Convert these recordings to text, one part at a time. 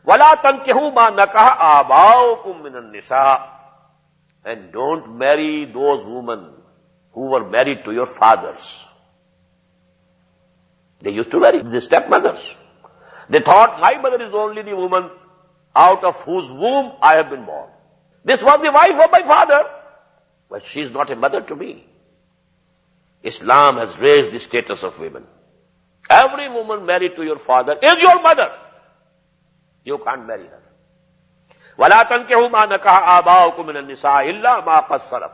وَلَا تَنْكِحُوا مَا نَكَحَ آبَاؤُكُم مِّنَ النِّسَاءِ. And don't marry those women who were married to your fathers. They used to marry the stepmothers. They thought, my mother is only the woman out of whose womb I have been born. This was the wife of my father, but she is not a mother to me. Islam has raised the status of women. Every woman married to your father is your mother. You can't marry her. وَلَا تَنْكِحُوا مَا نَكَحَ آبَاؤُكُم مِّنَ النِّسَاءِ إِلَّا مَا قَدْ سَلَفَ.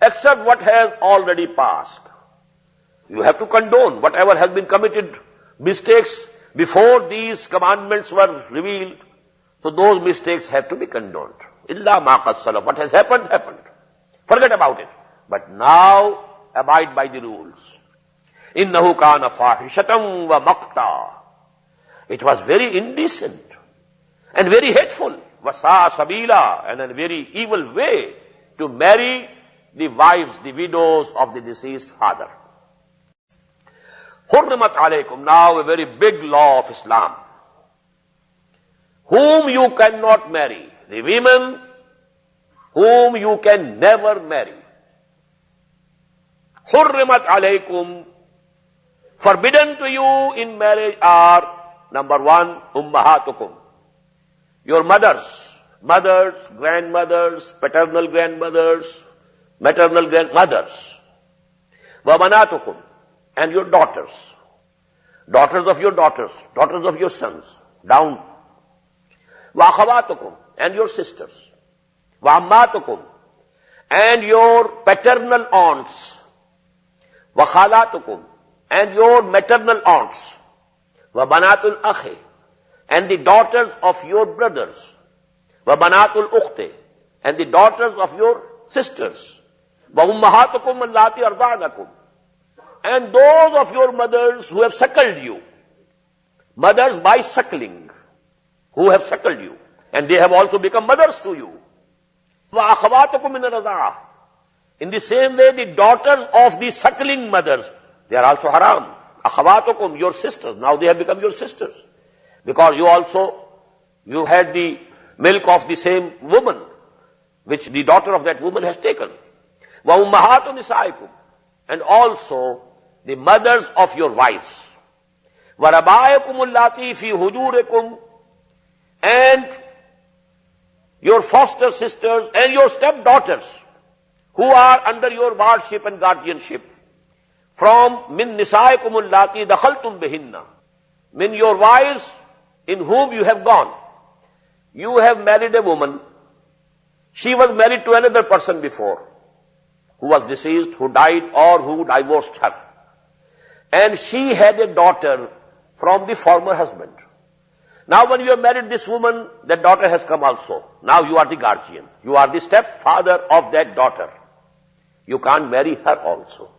Except what has already passed. You have to condone whatever has been committed, mistakes before these commandments were revealed. So those mistakes have to be condoned. Illa ma qad salaf. What has happened, happened. Forget about it. But now, abide by the rules. Innahu kana fahishatan wa maqta. It was very indecent and very hateful. Wasa sabila, and a very evil way to marry the wives, the widows of the deceased father. Hurrimat alaykum. Now a very big law of Islam. Whom you cannot marry. The women whom you can never marry. Hurrimat alaykum. Forbidden to you in marriage are, number one, ummahatukum. Your mothers, grandmothers, paternal grandmothers, maternal grandmothers. Wa banatukum. And your daughters. Daughters of your sons. Down. Wa akhawatukum. And your sisters. Wa ammatukum. And your paternal aunts. Wa khalatukum. And your maternal aunts. Wa banatul akhi. And the daughters of your brothers. Wa banatul ukhti. And the daughters of your sisters. Wa ummahatukum allati arda'anakum. And those of your mothers who have suckled you. Mothers by suckling. Who have suckled you. And they have also become mothers to you. Wa akhawatukum min ar-rada'ah. In the same way, the daughters of the suckling mothers, they are also haram. Akhawatukum, your sisters. Now they have become your sisters. Because you had the milk of the same woman, which the daughter of that woman has taken. Wa ummahatu nisaikum. And also the mothers of your wives. Wa rabaikum allati fi hujurikum. And your foster sisters and your stepdaughters who are under your wardship and guardianship. From min nisaikum allati dakhaltum bihinna. Min your wives in whom you have gone. You have married a woman. She was married to another person before, who was deceased, who died, or who divorced her. And she had a daughter from the former husband. Now when you have married this woman, that daughter has come also. Now you are the guardian. You are the stepfather of that daughter. You can't marry her also.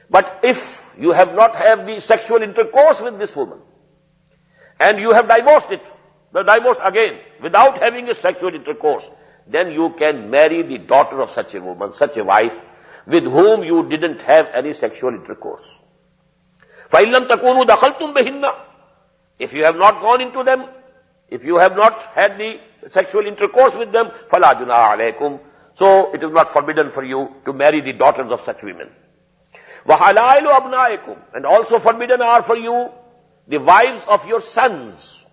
But if you have not had the sexual intercourse with this woman, and you have divorced again, without having a sexual intercourse, then you can marry the daughter of such a woman, such a wife, with whom you didn't have any sexual intercourse. فَإِن لَمْ تَكُونُوا دَخَلْتُمْ بِهِنَّ. If you have not gone into them, if you have not had the sexual intercourse with them, فَلَا جُنَاحَ عَلَيْكُمْ. So it is not forbidden for you to marry the daughters of such women. وَحَلَائِلُ أَبْنَائِكُمْ. And also forbidden are for you the wives of your sons.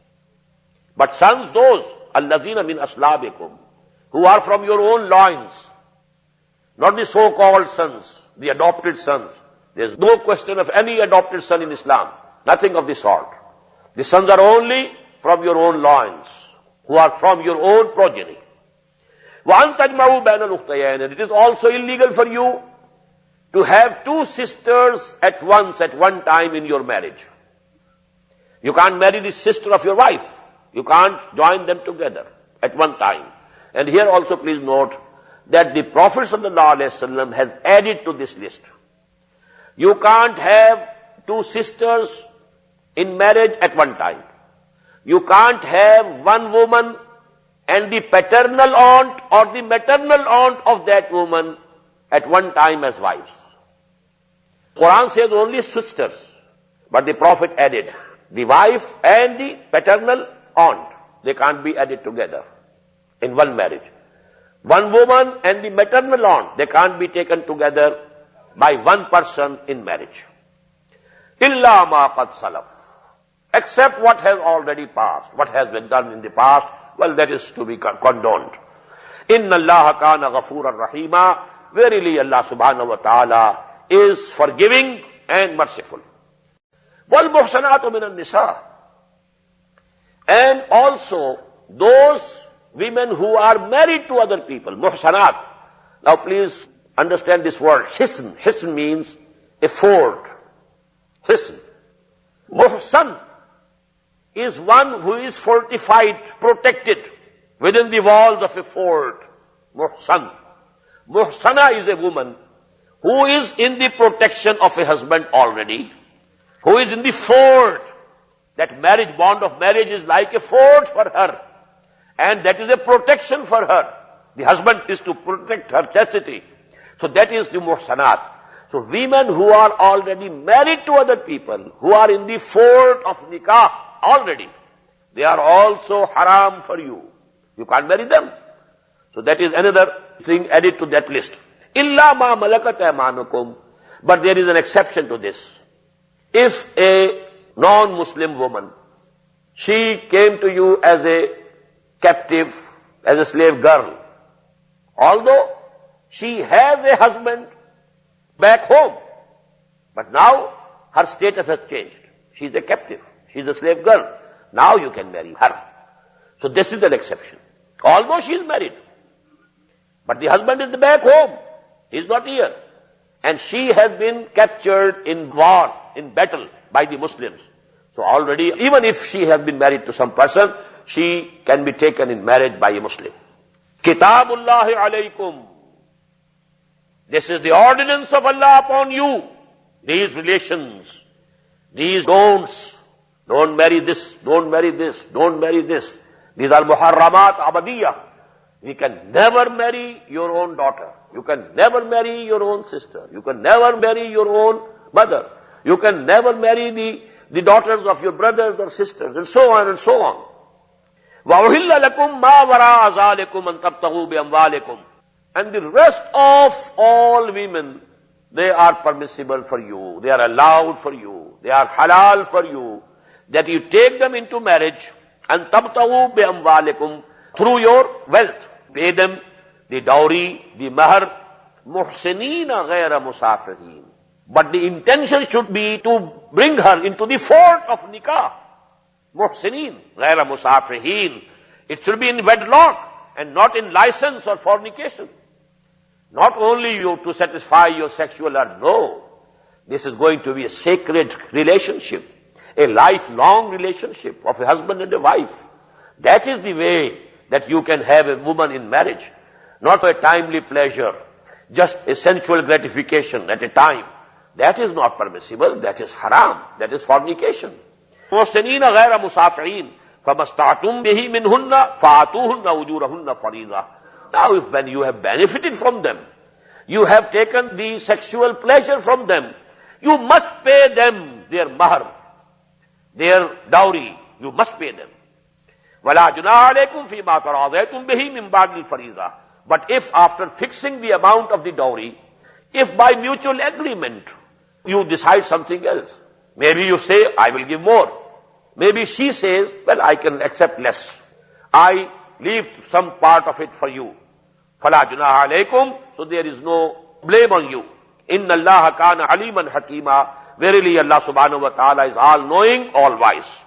But sons, those, الَّذِينَ مِنْ أَصْلَابِكُمْ, who are from your own loins. Not the so-called sons, the adopted sons. There is no question of any adopted son in Islam. Nothing of the sort. The sons are only from your own loins, who are from your own progeny. وَأَن تَجْمَعُوا بَيْنَ الْأُخْتَيَيْنِ. And it is also illegal for you to have two sisters at once, at one time in your marriage. You can't marry the sister of your wife. You can't join them together at one time. And here also please note that the Prophet ﷺ has added to this list. You can't have two sisters in marriage at one time. You can't have one woman and the paternal aunt or the maternal aunt of that woman at one time as wives. Quran says only sisters, but the Prophet added the wife and the paternal aunt. they can't be added together in one marriage. One woman and the maternal aunt, they can't be taken together by one person in marriage. Illa ma qad salaf. Except what has already passed, what has been done in the past, well, that is to be condoned. Inna Allah kana ghafuran rahima. Verily Allah subhanahu wa ta'ala is forgiving and merciful. Wal muhsanatu minan nisa. And also those women who are married to other people, muhsanat. Now please understand this word, hisn. Hisn means a fort. Hisn. Muhsan is one who is fortified, protected within the walls of a fort. Muhsan. Muhsana is a woman who is in the protection of a husband already, who is in the fort. That marriage, bond of marriage is like a fort for her. And that is a protection for her. The husband is to protect her chastity. So that is the muhsanat. So women who are already married to other people, who are in the fort of nikah already, they are also haram for you. You can't marry them. So that is another thing added to that list. Illa ma malakat aymanukum. But there is an exception to this. If a non-Muslim woman, she came to you as a captive, as a slave girl, although she has a husband back home, but now her status has changed. She is a captive. She is a slave girl. Now you can marry her. So this is an exception. Although she is married, but the husband is back home. He is not here. And she has been captured in war, in battle by the Muslims. So already, even if she has been married to some person, she can be taken in marriage by a Muslim. Kitabullahi alaykum. This is the ordinance of Allah upon you. These relations, these don'ts. Don't marry this, don't marry this, don't marry this. These are muharramat abadiyah. You can never marry your own daughter. You can never marry your own sister. You can never marry your own mother. You can never marry the daughters of your brothers or sisters, and so on and so on. وَأُحِلَّ لَكُمْ مَا وَرَاءَ ذَلِكُمْ أَن تَبْتَغُوا بِأَمْوَالِكُمْ. And the rest of all women, they are permissible for you. They are allowed for you. They are halal for you. That you take them into marriage and تَبْتَغُوا بِأَمْوَالِكُمْ, through your wealth. Pay them the dowry, the mahr, muhsineen ghayra musafihin. But the intention should be to bring her into the fort of nikah. Muhsineen ghayra musafihin. It should be in wedlock and not in license or fornication. Not only you to satisfy your sexual urge, no. This is going to be a sacred relationship, a lifelong relationship of a husband and a wife. That is the way that you can have a woman in marriage. Not a timely pleasure, just a sensual gratification at a time. That is not permissible. That is haram. That is fornication. مُحْسِنِينَ غَيْرَ مُسَافِحِينَ فَمَسْتَعْتُمْ بِهِ مِنْهُنَّ فَآتُوهُنَّ أُجُورَهُنَّ فَرِيضَةً. Now if when you have benefited from them, you have taken the sexual pleasure from them, you must pay them their mahr, their dowry. You must pay them. وَلَا جُنَاحَ عَلَيْكُمْ فِي مَا تَرَاضَيْتُمْ بِهِ مِنْ بَعْدِ الْفَرِيضَةِ. But if after fixing the amount of the dowry, if by mutual agreement you decide something else, maybe you say, I will give more. Maybe she says, well, I can accept less. I leave some part of it for you. فَلَا جُنَاحَ عَلَيْكُمْ. So there is no blame on you. إِنَّ اللَّهَ كَانَ عَلِيمًا حَكِيمًا. Verily Allah subhanahu wa ta'ala is all knowing, all wise.